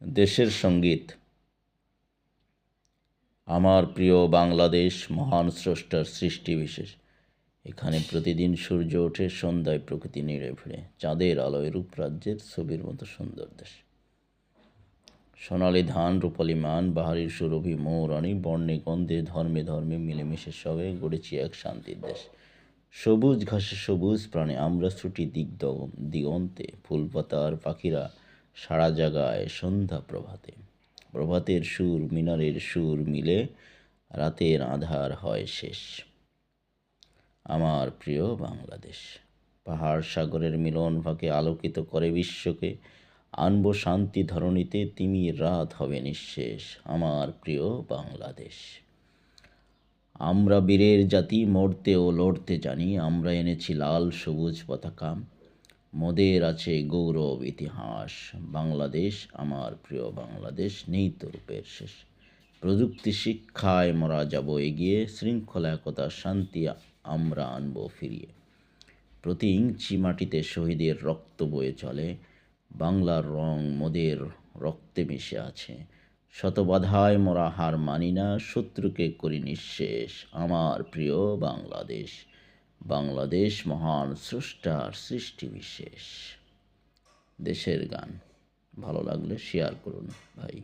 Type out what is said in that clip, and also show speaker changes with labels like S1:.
S1: দেশের সঙ্গীত। আমার প্রিয় বাংলাদেশ মহান স্রষ্টার সৃষ্টি বিশেষ। এখানে প্রতিদিন সূর্য ওঠে, সন্ধ্যায় প্রকৃতি নেড়ে ফিরে, চাঁদের আলোয় রূপরাজ্যের ছবির মতো সুন্দর দেশ। সোনালি ধান, রূপালী মান, বাহারির সুরভি মৌরানী, বর্ণে গন্ধে ধর্মে ধর্মে মিলেমিশে সবে গড়েছি এক শান্তির দেশ। সবুজ ঘাসে সবুজ প্রাণে আমরা ছুটি দিগন্তে, ফুলপাতার পাখিরা সারা জাগায় সন্ধ্যা প্রভাতে। প্রভাতের সুর মিনারের সুর মিলে রাতের আঁধার হয় শেষ। আমার প্রিয় বাংলাদেশ। পাহাড় সাগরের মিলন ফাঁকে আলোকিত করে বিশ্বকে, আনব শান্তি ধরণীতে, তিমির রাত হবে নিঃশেষ। আমার প্রিয় বাংলাদেশ। আমরা বীরের জাতি, মরতে ও লড়তে জানি, আমরা এনেছি লাল সবুজ পতাকা, মোদের আছে গৌরব ইতিহাস। বাংলাদেশ, আমার প্রিয় বাংলাদেশ, নেই তো রূপের শেষ। প্রযুক্তি শিক্ষায় মোরা যাব এগিয়ে, শৃঙ্খলা একতা শান্তি আমরা আনব ফিরিয়ে। প্রতি ইঞ্চি মাটিতে শহীদের রক্ত বয়ে চলে, বাংলার রং মোদের রক্তে মিশে আছে। শত বাধায় মোরা হার মানি না, শত্রুকে করি নিঃশেষ। আমার প্রিয় বাংলাদেশ। বাংলাদেশ মহান স্রষ্টার সৃষ্টি বিশেষ। দেশের গান। ভালো লাগলে শেয়ার করুন ভাই।